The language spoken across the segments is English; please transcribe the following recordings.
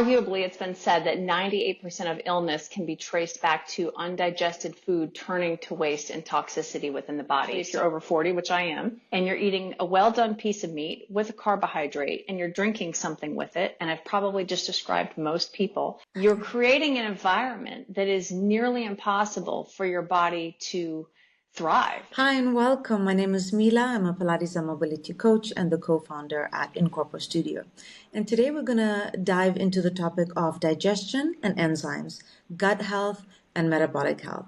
arguably, it's been said that 98% of illness can be traced back to undigested food turning to waste and toxicity within the body. If you're over 40, which I am, and you're eating a well-done piece of meat with a carbohydrate and you're drinking something with it, and I've probably just described most people, you're creating an environment that is nearly impossible for your body to thrive. Hi and welcome. My name is Mila. I'm a Pilates and mobility coach and the co-founder at Incorpor Studio. And today we're going to dive into the topic of digestion and enzymes, gut health and metabolic health.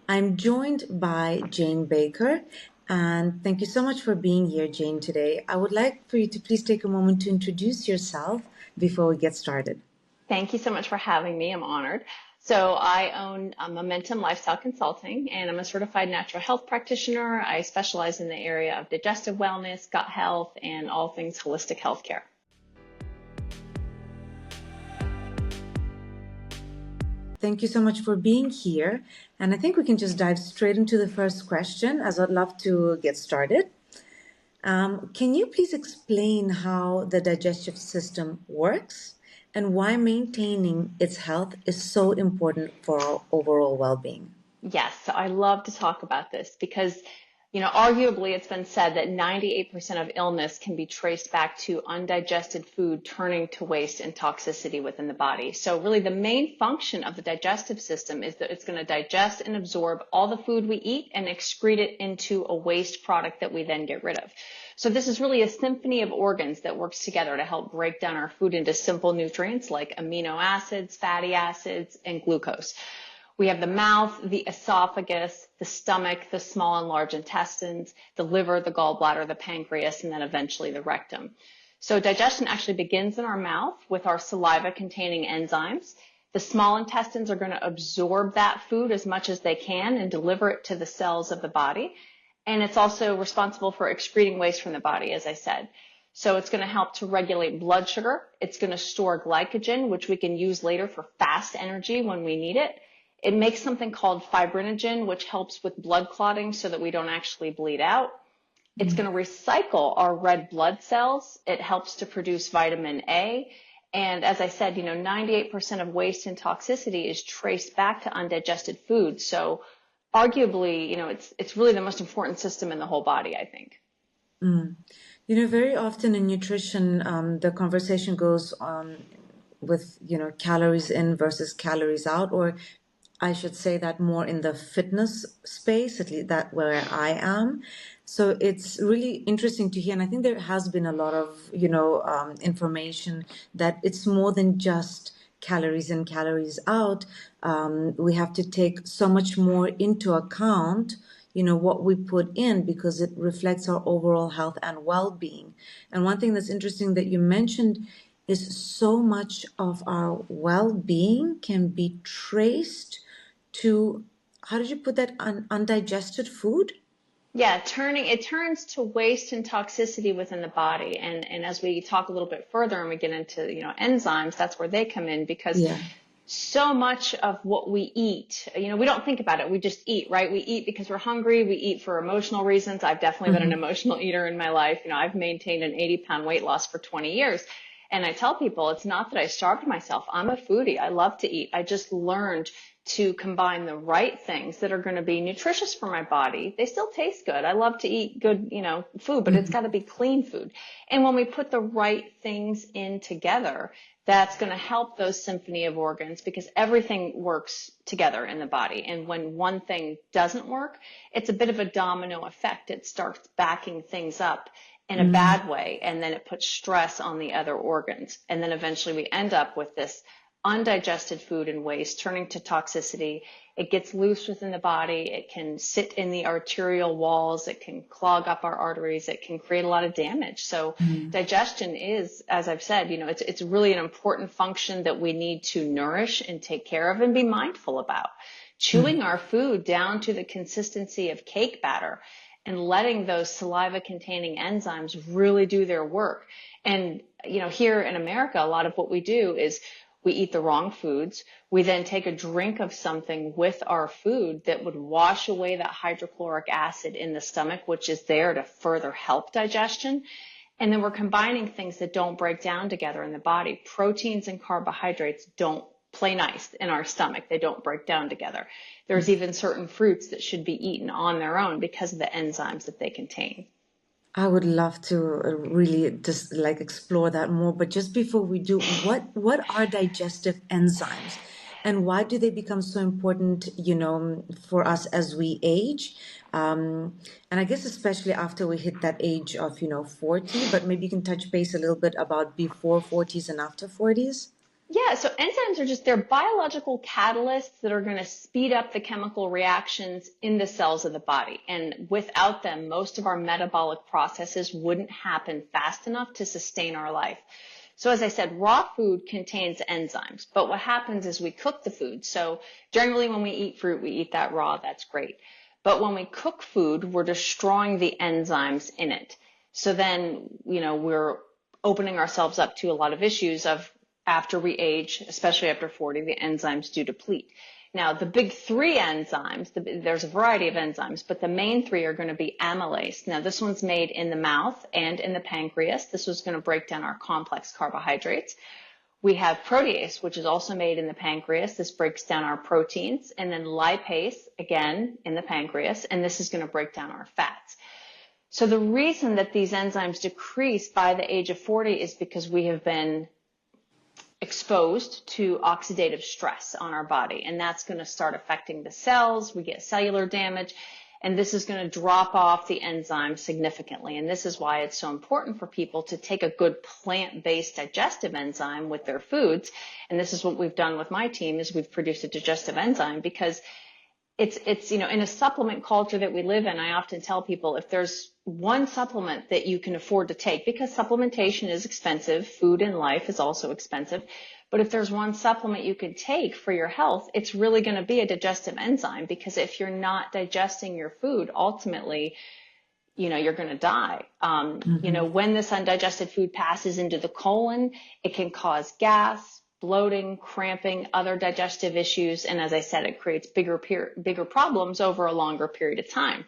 I'm joined by Jayne Baker. And thank you so much for being here, Jayne, today. I would like for you to please take a moment to introduce yourself before we get started. Thank you so much for having me. I'm honored. So I own Momentum Lifestyle Consulting, and I'm a certified natural health practitioner. I specialize in the area of digestive wellness, gut health, and all things holistic healthcare. Thank you so much for being here. And I think we can just dive straight into the first question, as I'd love to get started. Can you please explain how the digestive system works and why maintaining its health is so important for our overall well-being? Yes, so I love to talk about this because, arguably it's been said that 98% of illness can be traced back to undigested food turning to waste and toxicity within the body. So really the main function of the digestive system is that it's going to digest and absorb all the food we eat and excrete it into a waste product that we then get rid of. So this is really a symphony of organs that works together to help break down our food into simple nutrients like amino acids, fatty acids, and glucose. We have the mouth, the esophagus, the stomach, the small and large intestines, the liver, the gallbladder, the pancreas, and then eventually the rectum. So digestion actually begins in our mouth with our saliva-containing enzymes. The small intestines are going to absorb that food as much as they can and deliver it to the cells of the body. And it's also responsible for excreting waste from the body, as I said. So it's going to help to regulate blood sugar. It's going to store glycogen, which we can use later for fast energy when we need it. It makes something called fibrinogen, which helps with blood clotting so that we don't actually bleed out. It's going to recycle our red blood cells. It helps to produce vitamin A. And as I said, 98% of waste and toxicity is traced back to undigested food. So arguably, it's really the most important system in the whole body, I think. Very often in nutrition, the conversation goes on with, calories in versus calories out, or I should say that more in the fitness space, at least that where I am. So it's really interesting to hear. And I think there has been a lot of, information that it's more than just calories in, calories out. We have to take so much more into account, what we put in because it reflects our overall health and well-being. And one thing that's interesting that you mentioned is so much of our well-being can be traced to, how did you put that, undigested food? Yeah, it turns to waste and toxicity within the body. And as we talk a little bit further and we get into, enzymes, that's where they come in because so much of what we eat, we don't think about it. We just eat, right? We eat because we're hungry. We eat for emotional reasons. I've definitely been an emotional eater in my life. I've maintained an 80-pound weight loss for 20 years. And I tell people it's not that I starved myself. I'm a foodie. I love to eat. I just learned to combine the right things that are going to be nutritious for my body. They still taste good. I love to eat good, food, but it's got to be clean food. And when we put the right things in together, that's going to help those symphony of organs because everything works together in the body. And when one thing doesn't work, it's a bit of a domino effect. It starts backing things up in a bad way, and then it puts stress on the other organs. And then eventually we end up with this undigested food and waste turning to toxicity. It gets loose within the body. It can sit in the arterial walls. It can clog up our arteries. It can create a lot of damage. So digestion is, as I've said, it's really an important function that we need to nourish and take care of and be mindful about. Chewing our food down to the consistency of cake batter and letting those saliva-containing enzymes really do their work. And, here in America, a lot of what we do is we eat the wrong foods. We then take a drink of something with our food that would wash away that hydrochloric acid in the stomach, which is there to further help digestion. And then we're combining things that don't break down together in the body. Proteins and carbohydrates don't play nice in our stomach. They don't break down together. There's even certain fruits that should be eaten on their own because of the enzymes that they contain. I would love to really just like explore that more, but just before we do, what are digestive enzymes and why do they become so important, for us as we age? And I guess especially after we hit that age of, 40, but maybe you can touch base a little bit about before 40s and after 40s. Yeah, so enzymes are they're biological catalysts that are going to speed up the chemical reactions in the cells of the body. And without them, most of our metabolic processes wouldn't happen fast enough to sustain our life. So as I said, raw food contains enzymes, but what happens is we cook the food. So generally when we eat fruit, we eat that raw, that's great. But when we cook food, we're destroying the enzymes in it. So then, we're opening ourselves up to a lot of issues of after we age, especially after 40, the enzymes do deplete. Now, the big three enzymes, there's a variety of enzymes, but the main three are going to be amylase. Now, this one's made in the mouth and in the pancreas. This was going to break down our complex carbohydrates. We have protease, which is also made in the pancreas. This breaks down our proteins. And then lipase, again, in the pancreas. And this is going to break down our fats. So the reason that these enzymes decrease by the age of 40 is because we have been exposed to oxidative stress on our body, and that's going to start affecting the cells. We get cellular damage, and this is going to drop off the enzymes significantly. And this is why it's so important for people to take a good plant-based digestive enzyme with their foods. And this is what we've done with my team, is we've produced a digestive enzyme, because it's in a supplement culture that we live in. I often tell people, if there's one supplement that you can afford to take, because supplementation is expensive, food in life is also expensive, but if there's one supplement you can take for your health, it's really going to be a digestive enzyme, because if you're not digesting your food, ultimately, you're going to die. When this undigested food passes into the colon, it can cause gas, bloating, cramping, other digestive issues. And as I said, it creates bigger problems over a longer period of time.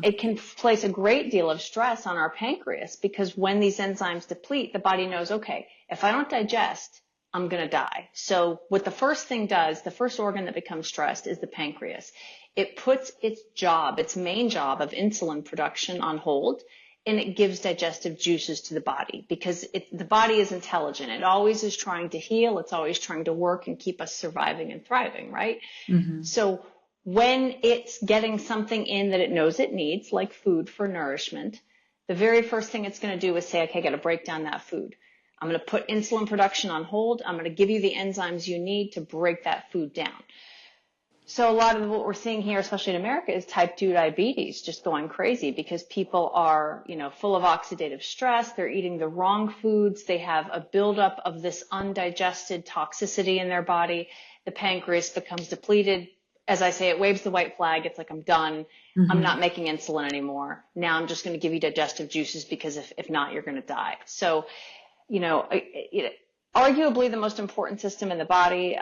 It can place a great deal of stress on our pancreas, because when these enzymes deplete, the body knows, okay, if I don't digest, I'm going to die. So what the first thing does, the first organ that becomes stressed, is the pancreas. It puts its main job of insulin production on hold, and it gives digestive juices to the body, because the body is intelligent. It always is trying to heal. It's always trying to work and keep us surviving and thriving, right? Mm-hmm. So when it's getting something in that it knows it needs, like food for nourishment, the very first thing it's going to do is say, okay, I got to break down that food. I'm going to put insulin production on hold. I'm going to give you the enzymes you need to break that food down. So a lot of what we're seeing here, especially in America, is type 2 diabetes just going crazy, because people are, full of oxidative stress. They're eating the wrong foods. They have a buildup of this undigested toxicity in their body. The pancreas becomes depleted. As I say, it waves the white flag. It's like, I'm done. Mm-hmm. I'm not making insulin anymore. Now I'm just going to give you digestive juices, because if not, you're going to die. So, arguably the most important system in the body.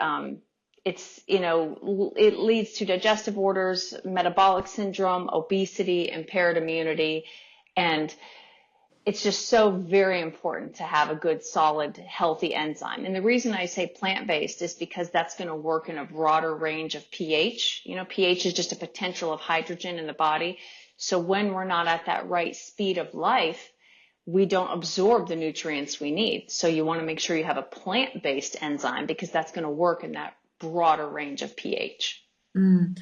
It leads to digestive disorders, metabolic syndrome, obesity, impaired immunity, and it's just so very important to have a good, solid, healthy enzyme. And the reason I say plant-based is because that's going to work in a broader range of pH. pH is just a potential of hydrogen in the body. So when we're not at that right speed of life, we don't absorb the nutrients we need. So you want to make sure you have a plant-based enzyme, because that's going to work in that broader range of pH. Mm.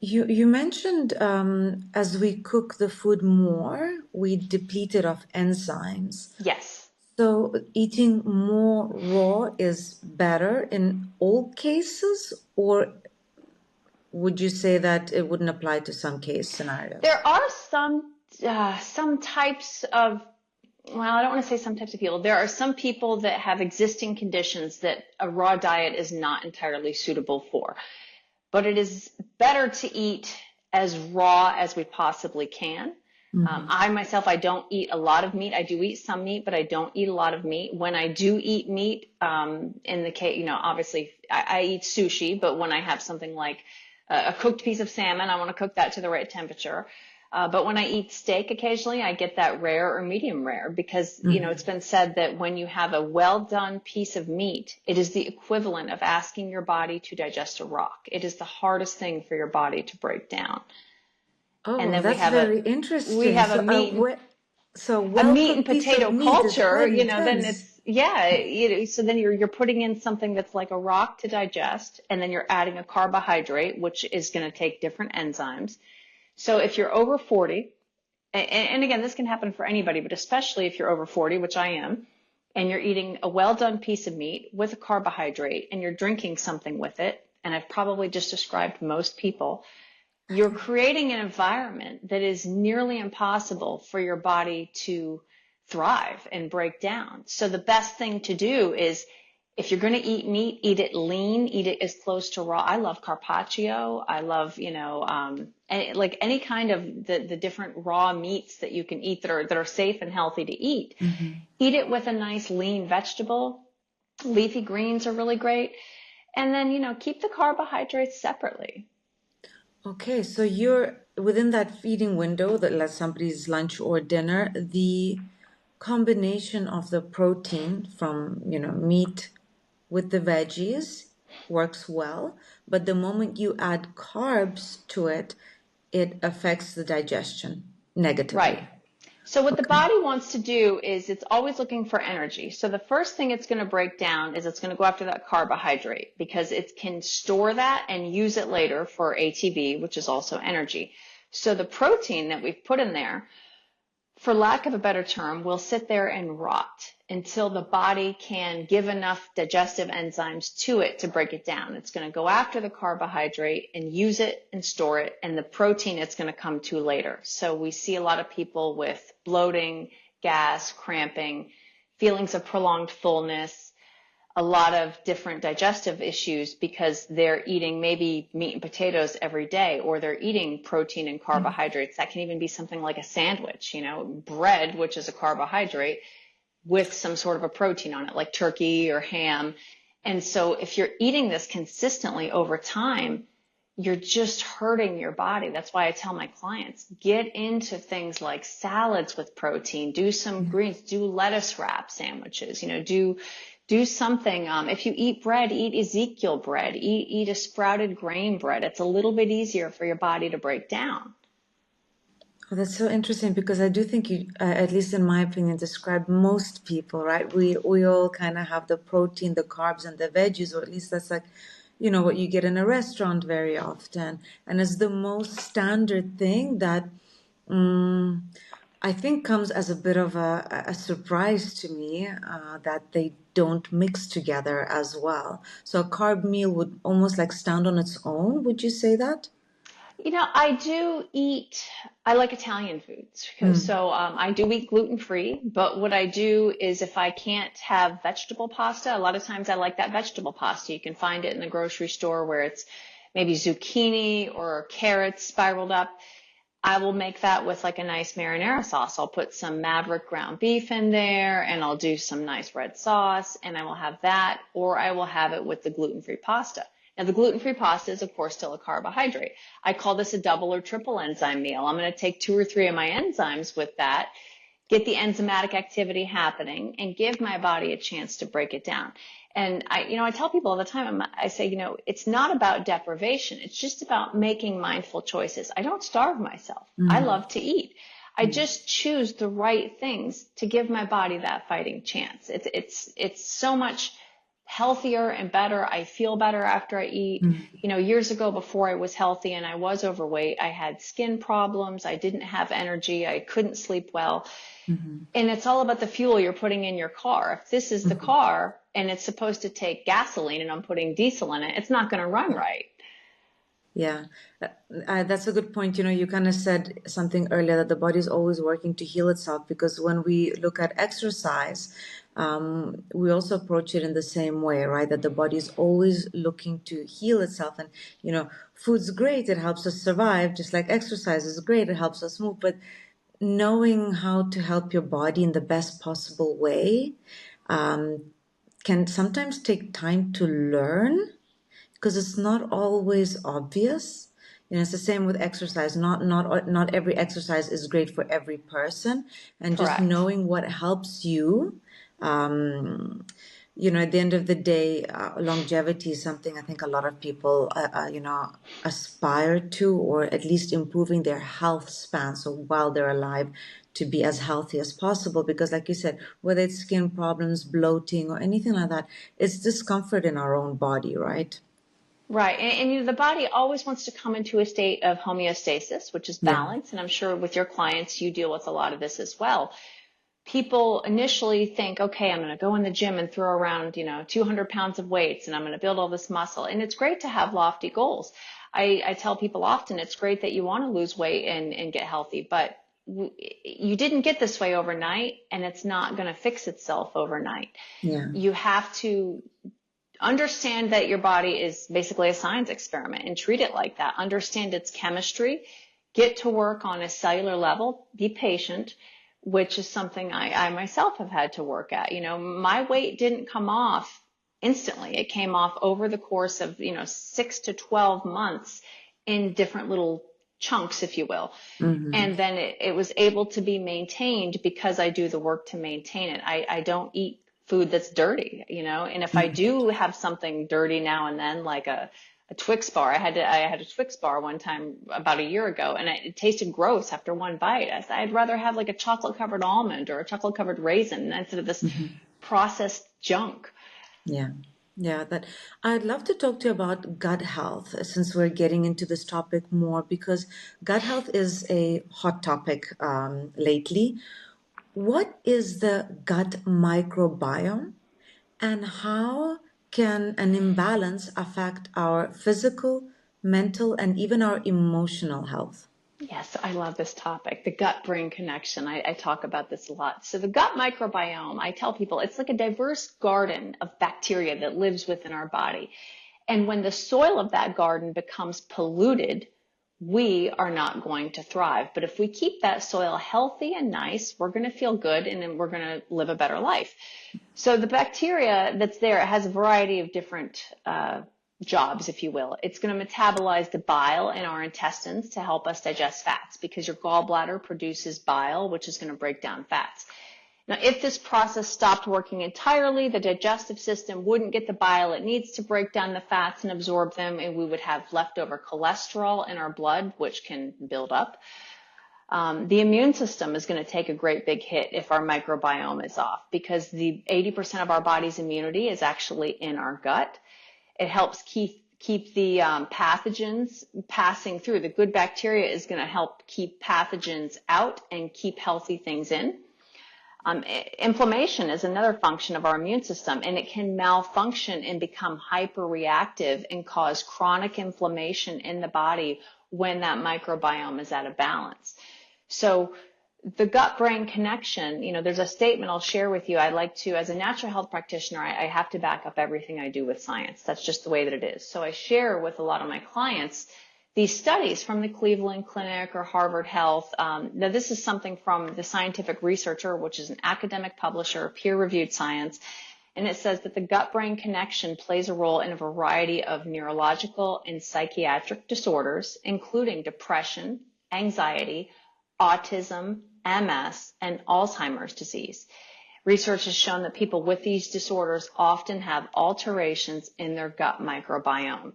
You mentioned as we cook the food more, we deplete it of enzymes. Yes. So eating more raw is better in all cases, or would you say that it wouldn't apply to some case scenarios? There are some types of, well, I don't want to say some types of people. There are some people that have existing conditions that a raw diet is not entirely suitable for. But it is better to eat as raw as we possibly can. Mm-hmm. I don't eat a lot of meat. I do eat some meat, but I don't eat a lot of meat. When I do eat meat, in the case, obviously I eat sushi, but when I have something like a cooked piece of salmon, I want to cook that to the right temperature. But when I eat steak occasionally, I get that rare or medium rare because, you know, it's been said that when you have a well done piece of meat, it is the equivalent of asking your body to digest a rock. It is the hardest thing for your body to break down. And Oh, then that's very interesting. So a meat and well-cooked piece of potato meat is culture, quite you know, then intense. it's, yeah, you know, so then you're putting in something that's like a rock to digest, and then you're adding a carbohydrate, which is going to take different enzymes. So if you're over 40, and again, this can happen for anybody, but especially if you're over 40, which I am, and you're eating a well-done piece of meat with a carbohydrate and you're drinking something with it, and I've probably just described most people, you're creating an environment that is nearly impossible for your body to thrive and break down. So the best thing to do is, if you're going to eat meat, eat it lean, eat it as close to raw. I love carpaccio. I love, you know, like any kind of the different raw meats that you can eat that are safe and healthy to eat. Mm-hmm. Eat it with a nice lean vegetable. Leafy greens are really great. And then, you know, keep the carbohydrates separately. Okay, so you're within that feeding window that like somebody's lunch or dinner, the combination of the protein from, meat with the veggies works well, but the moment you add carbs to it, it affects the digestion Right. negatively. So what the Okay. body wants to do is it's always looking for energy. So the first thing it's going to break down is it's going to go after that carbohydrate because it can store that and use it later for ATP, which is also energy. So the protein that we've put in there, for lack of a better term, will sit there and rot until the body can give enough digestive enzymes to it to break it down. It's going to go after the carbohydrate and use it and store it, and the protein it's going to come to later. So we see a lot of people with bloating, gas, cramping, feelings of prolonged fullness, a lot of different digestive issues because they're eating maybe meat and potatoes every day, or they're eating protein and carbohydrates. That can even be something like a sandwich, you know, bread, which is a carbohydrate, with some sort of a protein on it, like turkey or ham. And so if you're eating this consistently over time, you're just hurting your body. That's why I tell my clients, get into things like salads with protein, do some greens, do lettuce wrap sandwiches, you know, do something. If you eat bread, eat Ezekiel bread, eat a sprouted grain bread. It's a little bit easier for your body to break down. Oh, that's so interesting because I do think you, at least in my opinion, describe most people, right? We all kind of have the protein, the carbs, and the veggies, or at least that's like, what you get in a restaurant very often, and it's the most standard thing that I think comes as a bit of a surprise to me that they don't mix together as well. So a carb meal would almost like stand on its own. Would you say that? You know, I like Italian foods. Mm. So I do eat gluten-free, but what I do is if I can't have vegetable pasta, a lot of times I like that vegetable pasta. You can find it in the grocery store where it's maybe zucchini or carrots spiraled up. I will make that with like a nice marinara sauce. I'll put some Maverick ground beef in there and I'll do some nice red sauce and I will have that, or I will have it with the gluten-free pasta. Now the gluten-free pasta is of course still a carbohydrate. I call this a double or triple enzyme meal. I'm going to take 2 or 3 of my enzymes with that, get the enzymatic activity happening, and give my body a chance to break it down. And I tell people all the time, I say, it's not about deprivation. It's just about making mindful choices. I don't starve myself. I love to eat. I just choose the right things to give my body that fighting chance. It's so much healthier and better. I feel better after I eat. Years ago before I was healthy and I was overweight, I had skin problems. I didn't have energy. I couldn't sleep well. And it's all about the fuel you're putting in your car. If this is the car and it's supposed to take gasoline and I'm putting diesel in it, it's not going to run right. Yeah, that's a good point. You kind of said something earlier that the body is always working to heal itself because when we look at exercise, we also approach it in the same way, right? That the body is always looking to heal itself. And, food's great. It helps us survive, just like exercise is great. It helps us move. But knowing how to help your body in the best possible way can sometimes take time to learn because it's not always obvious. It's the same with exercise. Not every exercise is great for every person, and just Correct. knowing what helps you. At the end of the day, longevity is something I think a lot of people, aspire to, or at least improving their health span. So while they're alive, to be as healthy as possible. Because, like you said, whether it's skin problems, bloating, or anything like that, it's discomfort in our own body, right? Right. And the body always wants to come into a state of homeostasis, which is Yeah. balance. And I'm sure with your clients, you deal with a lot of this as well. People initially think, okay, I'm going to go in the gym and throw around, 200 pounds of weights and I'm going to build all this muscle. And it's great to have lofty goals. I tell people often it's great that you want to lose weight and get healthy, but you didn't get this way overnight, and it's not going to fix itself overnight. Yeah. You have to understand that your body is basically a science experiment and treat it like that. Understand its chemistry, get to work on a cellular level, be patient, which is something I myself have had to work at. My weight didn't come off instantly. It came off over the course of, 6 to 12 months in different little chunks, if you will. Mm-hmm. And then it was able to be maintained because I do the work to maintain it. I don't eat food that's dirty, and if I do have something dirty now and then, like a Twix bar, I had a Twix bar one time about a year ago, and it tasted gross after one bite. I'd rather have like a chocolate covered almond or a chocolate covered raisin instead of this processed junk. Yeah. Yeah, that I'd love to talk to you about gut health since we're getting into this topic more, because gut health is a hot topic lately. What is the gut microbiome, and how can an imbalance affect our physical, mental, and even our emotional health? Yes, I love this topic, the gut-brain connection. I talk about this a lot. So the gut microbiome, I tell people, it's like a diverse garden of bacteria that lives within our body. And when the soil of that garden becomes polluted, we are not going to thrive. But if we keep that soil healthy and nice, we're going to feel good, and then we're going to live a better life. So the bacteria that's there, it has a variety of different jobs, if you will. It's going to metabolize the bile in our intestines to help us digest fats, because your gallbladder produces bile, which is going to break down fats. Now, if this process stopped working entirely, the digestive system wouldn't get the bile it needs to break down the fats and absorb them, and we would have leftover cholesterol in our blood, which can build up. The immune system is going to take a great big hit if our microbiome is off, because the 80% of our body's immunity is actually in our gut. It helps keep the pathogens passing through. The good bacteria is going to help keep pathogens out and keep healthy things in. Inflammation is another function of our immune system, and it can malfunction and become hyperreactive and cause chronic inflammation in the body when that microbiome is out of balance. So the gut-brain connection, there's a statement I'll share with you. I like to, as a natural health practitioner, I have to back up everything I do with science. That's just the way that it is. So I share with a lot of my clients these studies from the Cleveland Clinic or Harvard Health. Now, this is something from the Scientific Researcher, which is an academic publisher, peer-reviewed science. And it says that the gut-brain connection plays a role in a variety of neurological and psychiatric disorders, including depression, anxiety, autism, MS, and Alzheimer's disease. Research has shown that people with these disorders often have alterations in their gut microbiome.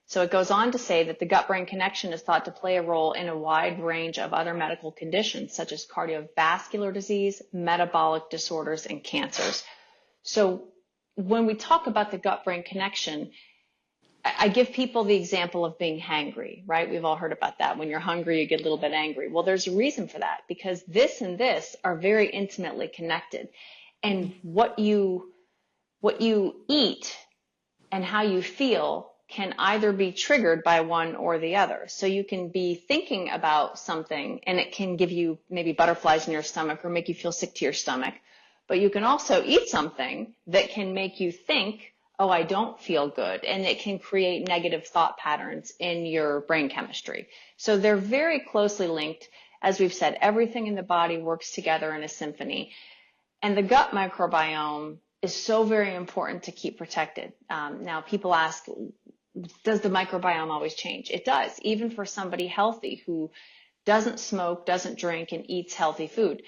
So it goes on to say that the gut-brain connection is thought to play a role in a wide range of other medical conditions, such as cardiovascular disease, metabolic disorders, and cancers. So when we talk about the gut-brain connection, I give people the example of being hangry, right? We've all heard about that. When you're hungry, you get a little bit angry. Well, there's a reason for that, because this and this are very intimately connected. And what you eat and how you feel can either be triggered by one or the other. So you can be thinking about something and it can give you maybe butterflies in your stomach or make you feel sick to your stomach. But you can also eat something that can make you think, oh, I don't feel good. And it can create negative thought patterns in your brain chemistry. So they're very closely linked. As we've said, everything in the body works together in a symphony. And the gut microbiome is so very important to keep protected. Now, people ask, does the microbiome always change? It does, even for somebody healthy who doesn't smoke, doesn't drink, and eats healthy food.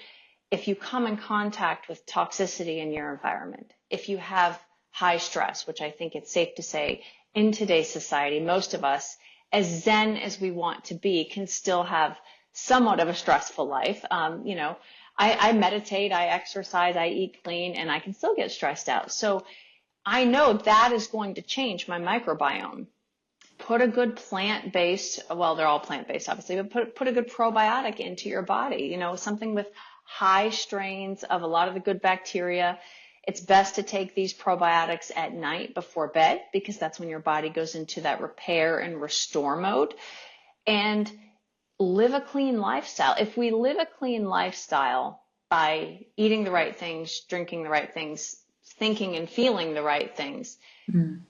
If you come in contact with toxicity in your environment, if you have high stress, which I think it's safe to say in today's society, most of us, as zen as we want to be, can still have somewhat of a stressful life. I meditate, I exercise, I eat clean, and I can still get stressed out. So I know that is going to change my microbiome. Put a good plant-based, well, they're all plant-based, obviously, but put a good probiotic into your body, something with high strains of a lot of the good bacteria. It's best to take these probiotics at night before bed, because that's when your body goes into that repair and restore mode. And live a clean lifestyle. If we live a clean lifestyle by eating the right things, drinking the right things, thinking and feeling the right things,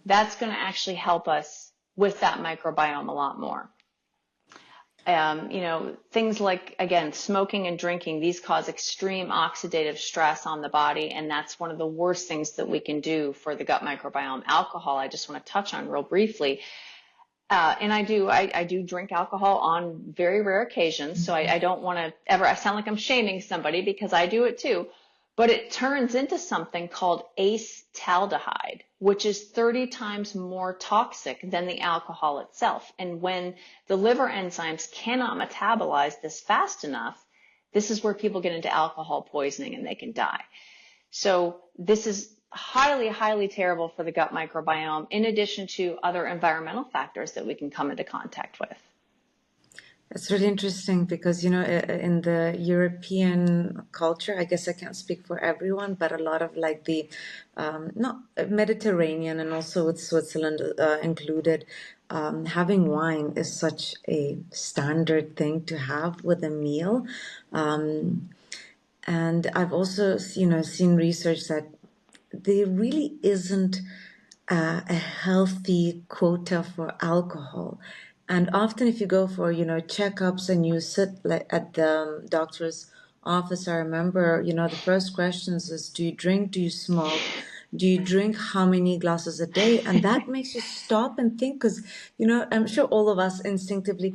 that's going to actually help us with that microbiome a lot more. Things like, again, smoking and drinking, these cause extreme oxidative stress on the body, and that's one of the worst things that we can do for the gut microbiome. Alcohol, I just want to touch on real briefly. And I do drink alcohol on very rare occasions, so I don't want to ever, I sound like I'm shaming somebody, because I do it too. But it turns into something called acetaldehyde, which is 30 times more toxic than the alcohol itself. And when the liver enzymes cannot metabolize this fast enough, this is where people get into alcohol poisoning and they can die. So this is highly, highly terrible for the gut microbiome, in addition to other environmental factors that we can come into contact with. It's really interesting because, in the European culture, I guess I can't speak for everyone, but a lot of like the not Mediterranean and also with Switzerland included, having wine is such a standard thing to have with a meal. And I've also, seen research that there really isn't a healthy quota for alcohol. And often if you go for, checkups and you sit at the doctor's office, I remember, the first questions is, do you drink? Do you smoke? Do you drink how many glasses a day? And that makes you stop and think, because, I'm sure all of us instinctively,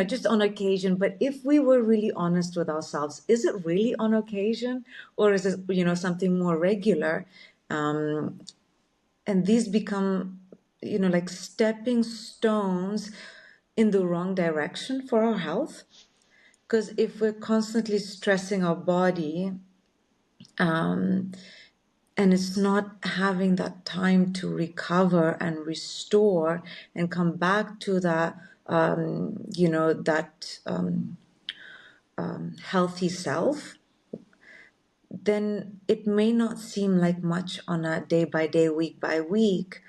just on occasion. But if we were really honest with ourselves, is it really on occasion, or is it, something more regular? And these become, like stepping stones in the wrong direction for our health. Because if we're constantly stressing our body, and it's not having that time to recover and restore and come back to that, healthy self, then it may not seem like much on a day by day, week by week,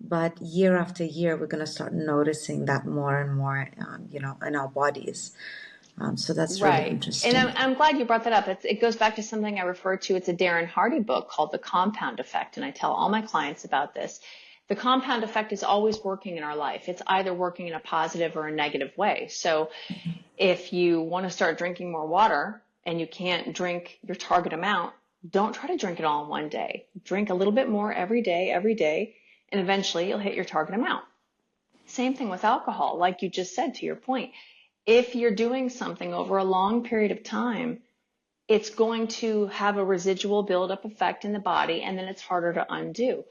but year after year, we're going to start noticing that more and more, in our bodies. So that's really interesting. And I'm glad you brought that up. It goes back to something I referred to. It's a Darren Hardy book called The Compound Effect. And I tell all my clients about this. The compound effect is always working in our life. It's either working in a positive or a negative way. So if you want to start drinking more water and you can't drink your target amount, don't try to drink it all in one day. Drink a little bit more every day, and eventually you'll hit your target amount. Same thing with alcohol, like you just said, to your point. If you're doing something over a long period of time, it's going to have a residual buildup effect in the body, and then it's harder to undo.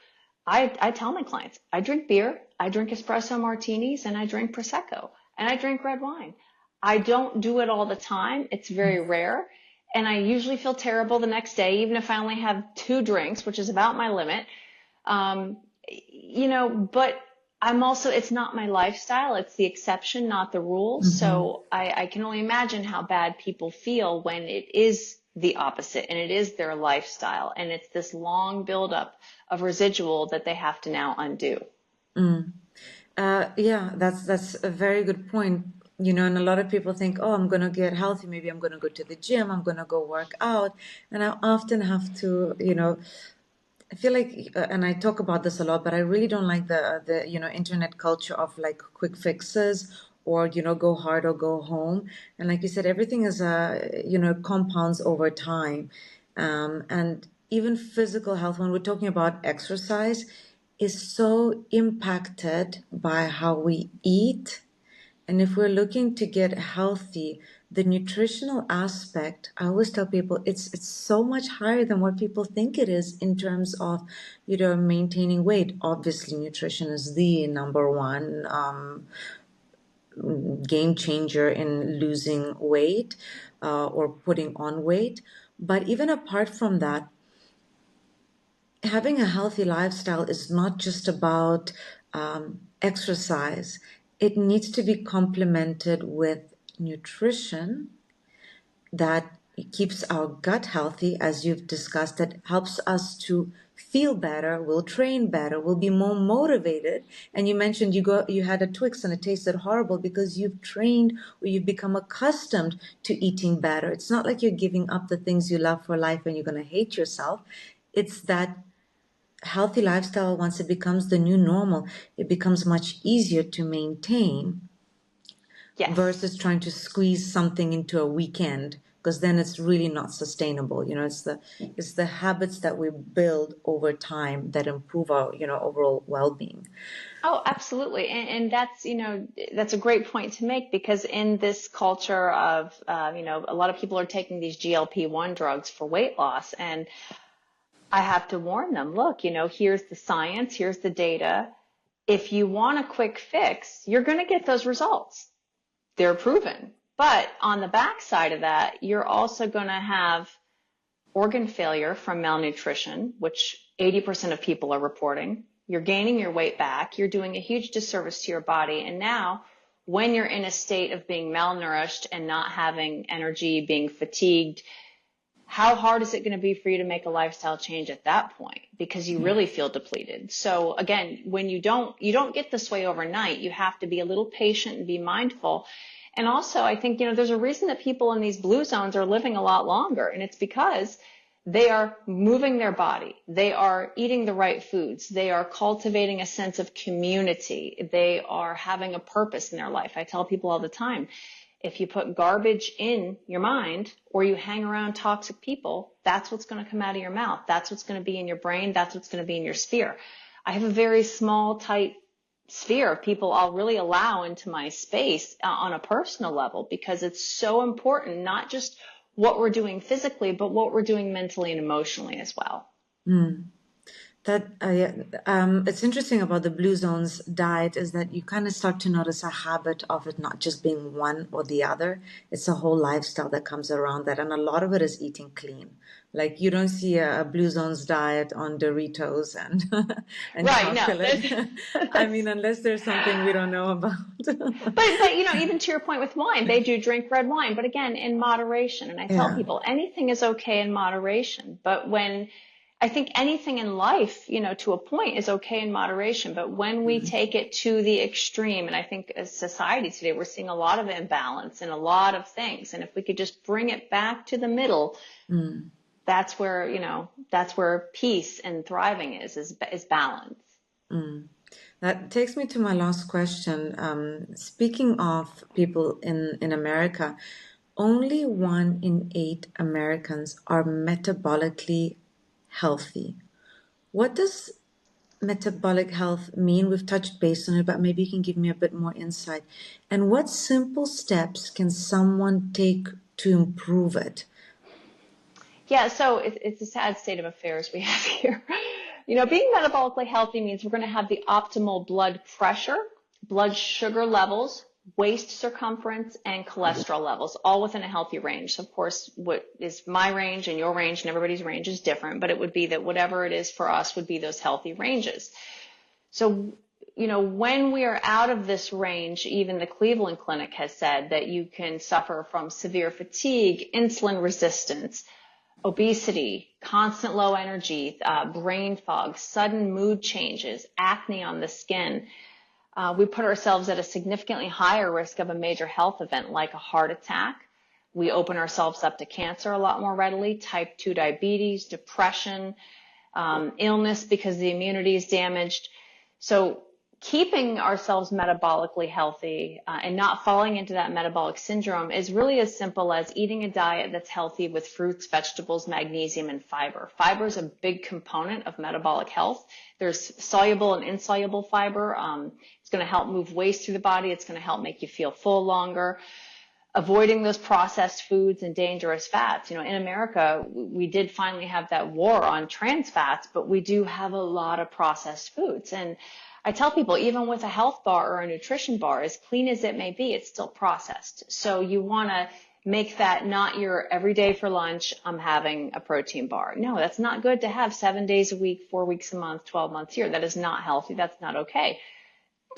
I tell my clients, I drink beer, I drink espresso martinis, and I drink Prosecco, and I drink red wine. I don't do it all the time. It's very rare. And I usually feel terrible the next day, even if I only have 2 drinks, which is about my limit. But I'm also, it's not my lifestyle. It's the exception, not the rule. Mm-hmm. So I can only imagine how bad people feel when it is the opposite and it is their lifestyle. And it's this long buildup of residual that they have to now undo. Yeah, that's a very good point. And a lot of people think, oh, I'm going to get healthy. Maybe I'm going to go to the gym. I'm going to go work out. And I often have to, I feel like, and I talk about this a lot, but I really don't like the internet culture of like quick fixes or, go hard or go home. And like you said, everything is, compounds over time. And even physical health, when we're talking about exercise, is so impacted by how we eat. And if we're looking to get healthy, the nutritional aspect, I always tell people it's so much higher than what people think it is in terms of, maintaining weight. Obviously, nutrition is the number one game changer in losing weight or putting on weight. But even apart from that, having a healthy lifestyle is not just about exercise. It needs to be complemented with nutrition that keeps our gut healthy, as you've discussed, that helps us to feel better, we'll train better, we'll be more motivated. And you mentioned you had a Twix and it tasted horrible because you've trained or you've become accustomed to eating better. It's not like you're giving up the things you love for life and you're going to hate yourself. It's that healthy lifestyle, once it becomes the new normal, it becomes much easier to maintain. Yes. Versus trying to squeeze something into a weekend, because then it's really not sustainable. It's the habits that we build over time that improve our overall well-being. Oh, absolutely. And that's, that's a great point to make, because in this culture of, a lot of people are taking these GLP-1 drugs for weight loss. And I have to warn them, look, here's the science, here's the data. If you want a quick fix, you're going to get those results. They're proven. But on the backside of that, you're also going to have organ failure from malnutrition, which 80% of people are reporting. You're gaining your weight back. You're doing a huge disservice to your body. And now, when you're in a state of being malnourished and not having energy, being fatigued, how hard is it going to be for you to make a lifestyle change at that point? Because you really feel depleted. So again, when you don't get this way overnight. You have to be a little patient and be mindful. And also, I think, there's a reason that people in these blue zones are living a lot longer. And it's because they are moving their body. They are eating the right foods. They are cultivating a sense of community. They are having a purpose in their life. I tell people all the time, if you put garbage in your mind or you hang around toxic people, that's what's going to come out of your mouth. That's what's going to be in your brain. That's what's going to be in your sphere. I have a very small, tight sphere of people I'll really allow into my space on a personal level, because it's so important, not just what we're doing physically, but what we're doing mentally and emotionally as well. It's interesting about the Blue Zones diet is that you kind of start to notice a habit of it not just being one or the other. It's a whole lifestyle that comes around that. And a lot of it is eating clean. Like you don't see a Blue Zones diet on Doritos and right, chocolate. No. I mean, unless there's something we don't know about. but even to your point with wine, they do drink red wine, but again, in moderation. And I tell people anything is okay in moderation. But when I think anything in life, to a point is okay in moderation. But when we take it to the extreme, and I think as society today, we're seeing a lot of imbalance in a lot of things. And if we could just bring it back to the middle, that's where peace and thriving is balance. That takes me to my last question. Speaking of people in America, only 1 in 8 Americans are metabolically healthy. What does metabolic health mean? We've touched base on it, but maybe you can give me a bit more insight. And what simple steps can someone take to improve it? Yeah, so it's a sad state of affairs we have here. Being metabolically healthy means we're going to have the optimal blood pressure, blood sugar levels, waist circumference, and cholesterol levels, all within a healthy range. So of course, what is my range and your range and everybody's range is different, but it would be that whatever it is for us would be those healthy ranges. So, when we are out of this range, even the Cleveland Clinic has said that you can suffer from severe fatigue, insulin resistance, obesity, constant low energy, brain fog, sudden mood changes, acne on the skin. We put ourselves at a significantly higher risk of a major health event like a heart attack. We open ourselves up to cancer a lot more readily, type 2 diabetes, depression, illness because the immunity is damaged. So keeping ourselves metabolically healthy and not falling into that metabolic syndrome is really as simple as eating a diet that's healthy with fruits, vegetables, magnesium, and fiber. Fiber is a big component of metabolic health. There's soluble and insoluble fiber. It's going to help move waste through the body. It's going to help make you feel full longer. Avoiding those processed foods and dangerous fats. In America, we did finally have that war on trans fats, but we do have a lot of processed foods. And I tell people, even with a health bar or a nutrition bar, as clean as it may be, it's still processed. So you want to make that not your every day for lunch, I'm having a protein bar. No, that's not good to have 7 days a week, 4 weeks a month, 12 months a year. That is not healthy. That's not okay.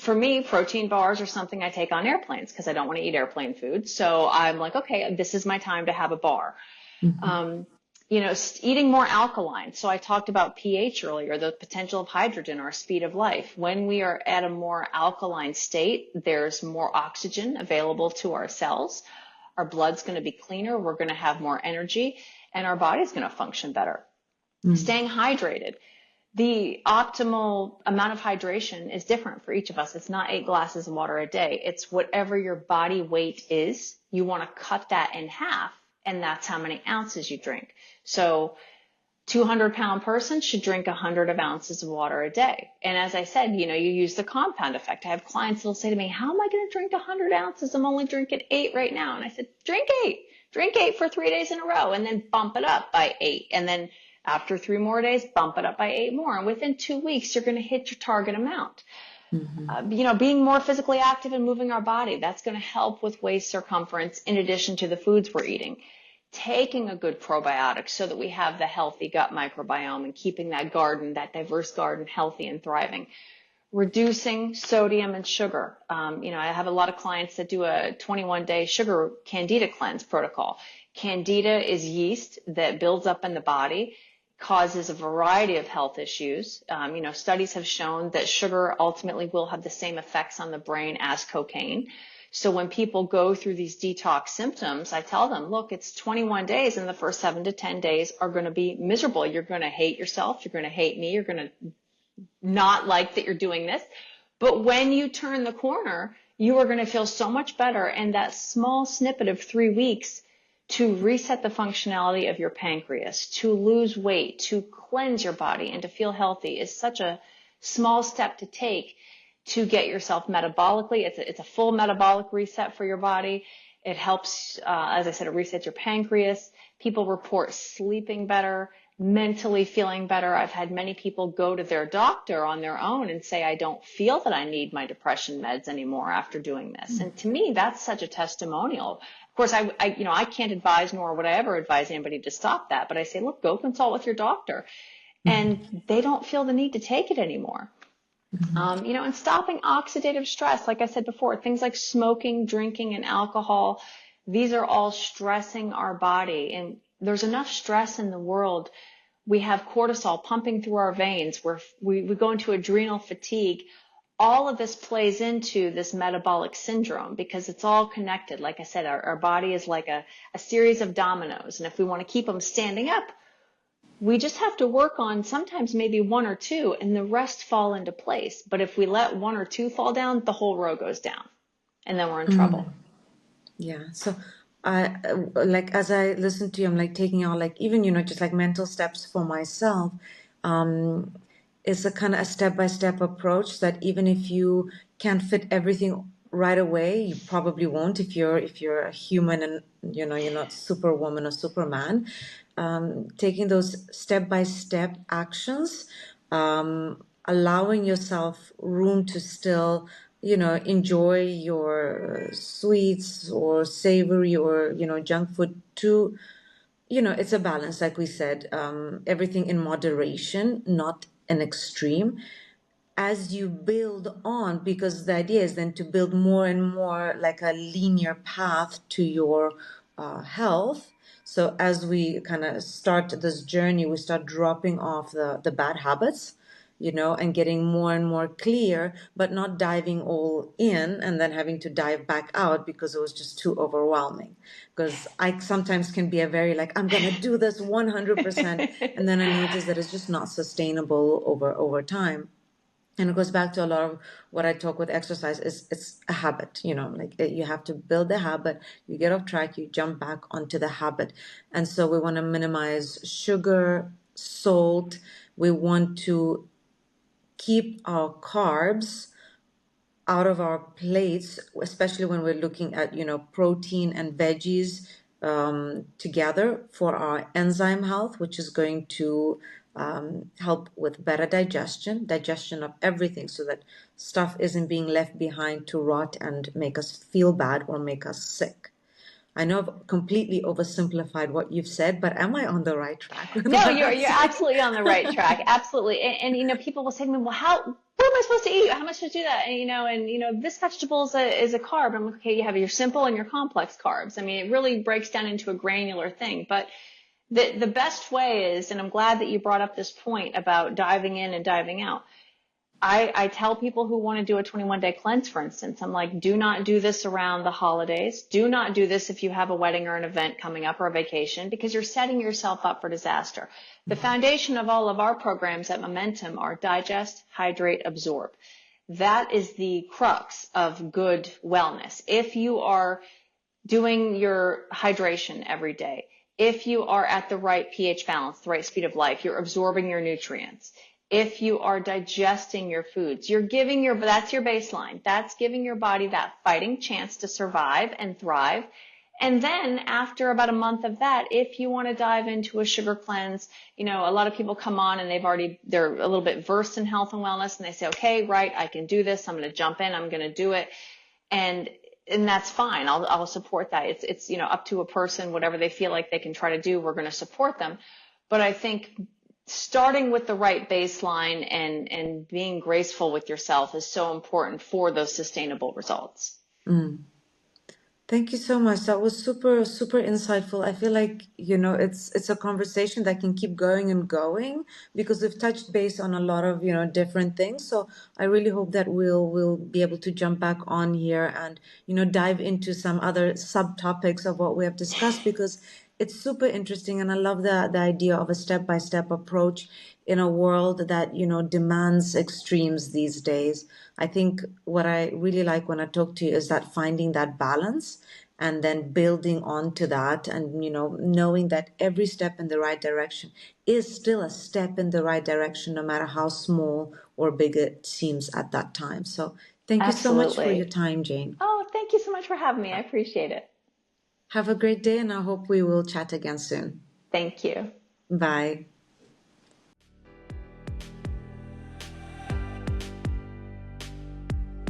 For me, protein bars are something I take on airplanes because I don't want to eat airplane food. So I'm like, okay, this is my time to have a bar. Mm-hmm. Eating more alkaline. So I talked about pH earlier, the potential of hydrogen, our speed of life. When we are at a more alkaline state, there's more oxygen available to our cells. Our blood's going to be cleaner. We're going to have more energy and our body's going to function better. Mm. Staying hydrated. The optimal amount of hydration is different for each of us. It's not 8 glasses of water a day. It's whatever your body weight is. You want to cut that in half, and that's how many ounces you drink. So 200-pound person should drink 100 ounces of water a day. And as I said, you use the compound effect. I have clients that will say to me, how am I going to drink 100 ounces? I'm only drinking 8 right now. And I said, drink 8. Drink 8 for 3 days in a row and then bump it up by 8. And then after 3 more days, bump it up by 8 more. And within 2 weeks, you're going to hit your target amount. Mm-hmm. Being more physically active and moving our body, that's going to help with waist circumference in addition to the foods we're eating. Taking a good probiotic so that we have the healthy gut microbiome and keeping that diverse garden healthy and thriving. Reducing sodium and sugar. I have a lot of clients that do a 21-day sugar candida cleanse protocol. Candida is yeast that builds up in the body, causes a variety of health issues. Studies have shown that sugar ultimately will have the same effects on the brain as cocaine. So when people go through these detox symptoms, I tell them, look, it's 21 days and the first 7 to 10 days are going to be miserable. You're going to hate yourself. You're going to hate me. You're going to not like that you're doing this. But when you turn the corner, you are going to feel so much better. And that small snippet of 3 weeks to reset the functionality of your pancreas, to lose weight, to cleanse your body and to feel healthy is such a small step to take to get yourself metabolically. It's a full metabolic reset for your body. It helps, as I said, it resets your pancreas. People report sleeping better, mentally feeling better. I've had many people go to their doctor on their own and say, I don't feel that I need my depression meds anymore after doing this. And to me, that's such a testimonial. Of course, I can't advise, nor would I ever advise anybody to stop that. But I say, look, go consult with your doctor. And they don't feel the need to take it anymore. Mm-hmm. And stopping oxidative stress, like I said before, things like smoking, drinking, and alcohol, these are all stressing our body. And there's enough stress in the world. We have cortisol pumping through our veins. We go into adrenal fatigue. All of this plays into this metabolic syndrome because it's all connected. Like I said, our body is like a series of dominoes. And if we want to keep them standing up, we just have to work on sometimes maybe 1 or 2 and the rest fall into place. But if we let 1 or 2 fall down, the whole row goes down and then we're in trouble. Yeah. So as I listen to you, I'm like taking out even, just like mental steps for myself. It's a kind of a step-by-step approach that even if you can't fit everything right away, you probably won't if you're a human and, you're not superwoman or superman. Taking those step-by-step actions, allowing yourself room to still, enjoy your sweets or savory or, junk food too. It's a balance, like we said, everything in moderation, not an extreme. As you build on, because the idea is then to build more and more like a linear path to your health. So as we kind of start this journey, we start dropping off the bad habits, and getting more and more clear, but not diving all in and then having to dive back out because it was just too overwhelming. Because I sometimes can be a very I'm going to do this 100%. And then I notice that it's just not sustainable over time. And it goes back to a lot of what I talk with exercise is it's a habit, like you have to build the habit, you get off track, you jump back onto the habit. And so we want to minimize sugar, salt. We want to keep our carbs out of our plates, especially when we're looking at, protein and veggies together for our enzyme health, which is going to help with better digestion of everything so that stuff isn't being left behind to rot and make us feel bad or make us sick. I know I've completely oversimplified what you've said, but am I on the right track with No, what you're I'm you're saying? absolutely on the right track. Absolutely. And people will say to me, well, what am I supposed to eat? How am I supposed to do that? And this vegetable is a carb. I'm like, okay, you have your simple and your complex carbs. I mean, it really breaks down into a granular thing. But the best way is, and I'm glad that you brought up this point about diving in and diving out. I tell people who want to do a 21-day cleanse, for instance, I'm like, do not do this around the holidays. Do not do this if you have a wedding or an event coming up or a vacation, because you're setting yourself up for disaster. The foundation of all of our programs at Momentum are digest, hydrate, absorb. That is the crux of good wellness. If you are doing your hydration every day, if you are at the right pH balance, the right speed of life, you're absorbing your nutrients. If you are digesting your foods, that's your baseline. That's giving your body that fighting chance to survive and thrive. And then after about a month of that, if you want to dive into a sugar cleanse, a lot of people come on and they're a little bit versed in health and wellness, and they say, okay, right, I can do this. I'm going to jump in. I'm going to do it. And that's fine. I'll support that. It's up to a person, whatever they feel like they can try to do, we're going to support them. But I think starting with the right baseline and being graceful with yourself is so important for those sustainable results. Thank you so much. That was super, super insightful. I feel like, it's a conversation that can keep going and going because we've touched base on a lot of, different things. So I really hope that we'll be able to jump back on here and, dive into some other subtopics of what we have discussed because it's super interesting. And I love the idea of a step-by-step approach in a world that, demands extremes these days. I think what I really like when I talk to you is that finding that balance and then building onto that and, knowing that every step in the right direction is still a step in the right direction, no matter how small or big it seems at that time. So thank you so much for your Absolutely. time, Jayne. Oh, thank you so much for having me. I appreciate it. Have a great day and I hope we will chat again soon. Thank you. Bye.